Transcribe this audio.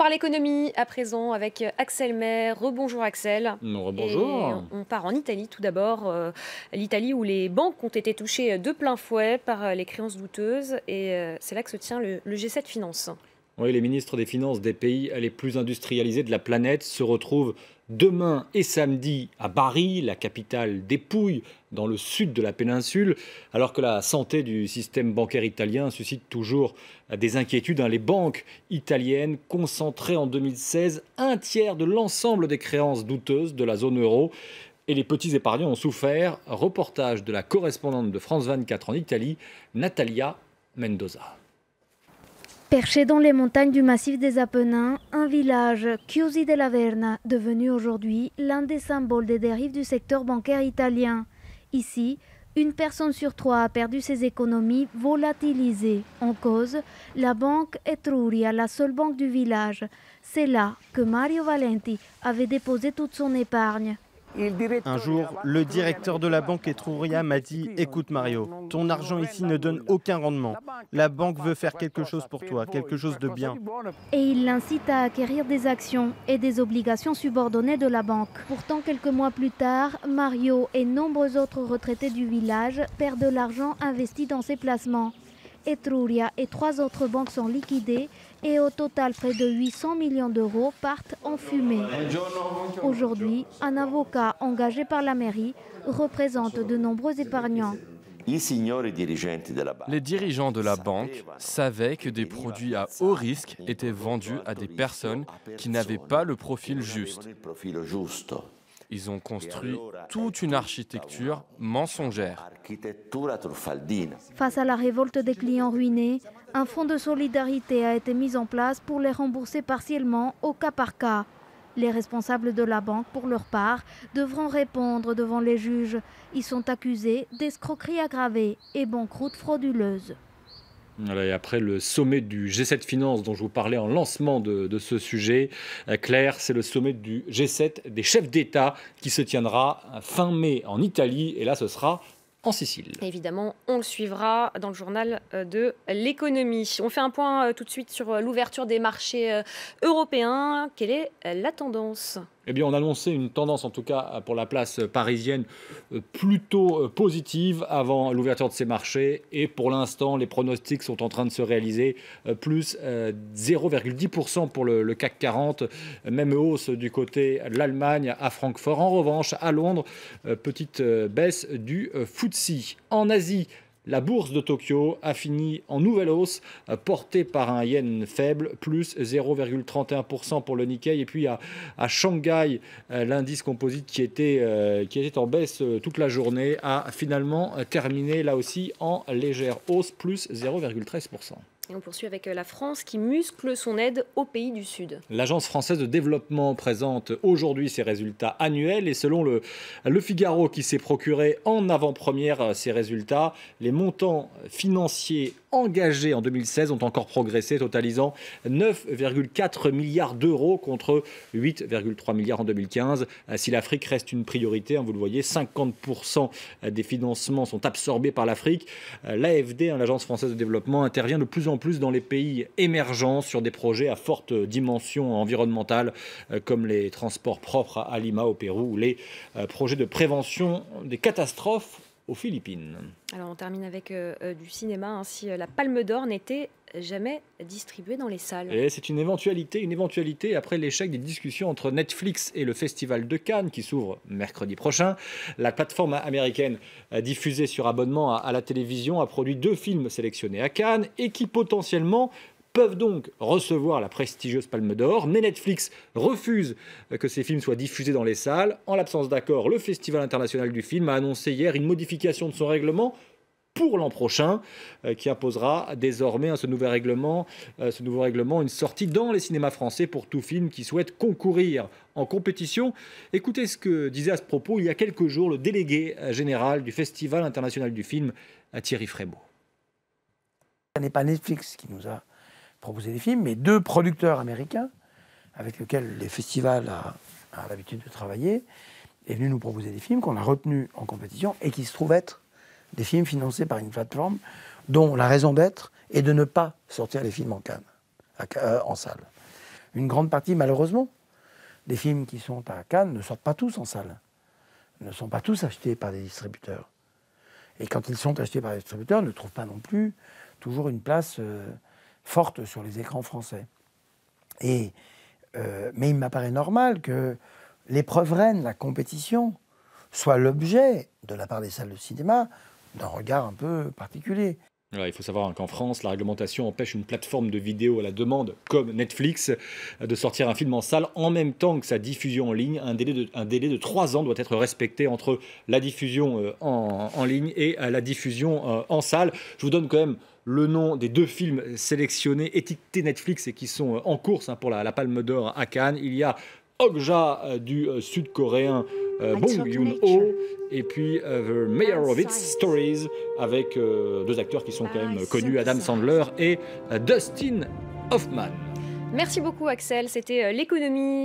parle économie à présent avec Axel Maire. Rebonjour Axel. Rebonjour. On part en Italie tout d'abord. L'Italie où les banques ont été touchées de plein fouet par les créances douteuses. Et c'est là que se tient le G7 Finances. Oui, les ministres des Finances des pays les plus industrialisés de la planète se retrouvent demain et samedi à Bari, la capitale des Pouilles, dans le sud de la péninsule, alors que la santé du système bancaire italien suscite toujours des inquiétudes. Les banques italiennes concentraient en 2016 un tiers de l'ensemble des créances douteuses de la zone euro. Et les petits épargnants ont souffert. Reportage de la correspondante de France 24 en Italie, Natalia Mendoza. Perché dans les montagnes du massif des Apennins, un village, Chiusi della Verna, devenu aujourd'hui l'un des symboles des dérives du secteur bancaire italien. Ici, une personne sur trois a perdu ses économies volatilisées. En cause, la banque Etruria, la seule banque du village. C'est là que Mario Valenti avait déposé toute son épargne. Un jour, le directeur de la banque Etruria m'a dit « Écoute Mario, ton argent ici ne donne aucun rendement. La banque veut faire quelque chose pour toi, quelque chose de bien. » Et il l'incite à acquérir des actions et des obligations subordonnées de la banque. Pourtant, quelques mois plus tard, Mario et nombreux autres retraités du village perdent l'argent investi dans ces placements. Etruria et 3 autres banques sont liquidées et au total près de 800 millions d'euros partent en fumée. Aujourd'hui, un avocat engagé par la mairie représente de nombreux épargnants. Les dirigeants de la banque savaient que des produits à haut risque étaient vendus à des personnes qui n'avaient pas le profil juste. Ils ont construit toute une architecture mensongère. Face à la révolte des clients ruinés, un fonds de solidarité a été mis en place pour les rembourser partiellement au cas par cas. Les responsables de la banque, pour leur part, devront répondre devant les juges. Ils sont accusés d'escroquerie aggravée et banqueroute frauduleuse. Voilà, et après le sommet du G7 Finances dont je vous parlais en lancement de ce sujet, Claire, c'est le sommet du G7 des chefs d'État qui se tiendra fin mai en Italie. Et là, ce sera en Sicile. Évidemment, on le suivra dans le journal de l'économie. On fait un point tout de suite sur l'ouverture des marchés européens. Quelle est la tendance ? Eh bien, on annonçait une tendance, en tout cas pour la place parisienne, plutôt positive avant l'ouverture de ces marchés. Et pour l'instant, les pronostics sont en train de se réaliser. Plus 0,10% pour le CAC 40. Même hausse du côté de l'Allemagne à Francfort. En revanche, à Londres, petite baisse du FTSE. En Asie, la bourse de Tokyo a fini en nouvelle hausse, portée par un yen faible, plus 0,31% pour le Nikkei. Et puis à Shanghai, l'indice composite qui était en baisse toute la journée a finalement terminé là aussi en légère hausse, plus 0,13%. Et on poursuit avec la France qui muscle son aide aux pays du Sud. L'Agence française de développement présente aujourd'hui ses résultats annuels et selon le Figaro qui s'est procuré en avant-première ces résultats, les montants financiers engagés en 2016 ont encore progressé, totalisant 9,4 milliards d'euros contre 8,3 milliards en 2015. Si l'Afrique reste une priorité, vous le voyez, 50% des financements sont absorbés par l'Afrique. L'AFD, l'Agence française de développement, intervient de plus en plus dans les pays émergents sur des projets à forte dimension environnementale, comme les transports propres à Lima au Pérou ou les projets de prévention des catastrophes aux Philippines. Alors on termine avec du cinéma, ainsi la Palme d'Or n'était jamais distribuée dans les salles. Et c'est une éventualité après l'échec des discussions entre Netflix et le Festival de Cannes qui s'ouvre mercredi prochain. La plateforme américaine diffusée sur abonnement à la télévision a produit 2 films sélectionnés à Cannes et qui potentiellement peuvent donc recevoir la prestigieuse Palme d'Or, mais Netflix refuse que ces films soient diffusés dans les salles. En l'absence d'accord, le Festival international du film a annoncé hier une modification de son règlement pour l'an prochain, qui imposera désormais ce nouveau règlement une sortie dans les cinémas français pour tout film qui souhaite concourir en compétition. Écoutez ce que disait à ce propos il y a quelques jours le délégué général du Festival international du film, Thierry Frémaux. Ce n'est pas Netflix qui nous a proposé des films, mais 2 producteurs américains avec lesquels les festivals a l'habitude de travailler est venu nous proposer des films qu'on a retenus en compétition et qui se trouvent être des films financés par une plateforme dont la raison d'être est de ne pas sortir les films en salle. une grande partie, malheureusement, des films qui sont à Cannes ne sortent pas tous en salle, ne sont pas tous achetés par des distributeurs. Et quand ils sont achetés par des distributeurs, ne trouvent pas non plus toujours une place forte sur les écrans français. Mais il m'apparaît normal que l'épreuve reine, la compétition, soit l'objet, de la part des salles de cinéma, d'un regard un peu particulier. Alors, il faut savoir qu'en France, la réglementation empêche une plateforme de vidéo à la demande, comme Netflix, de sortir un film en salle en même temps que sa diffusion en ligne. Un délai de 3 ans doit être respecté entre la diffusion en ligne et la diffusion en salle. Je vous donne quand même le nom des 2 films sélectionnés, étiquetés Netflix et qui sont en course pour la Palme d'Or à Cannes. Il y a Okja du sud-coréen Bong Joon-ho et puis The Mayor of Its Stories avec 2 acteurs qui sont quand même connus, Adam Sandler et Dustin Hoffman. Merci beaucoup Axel, c'était l'économie.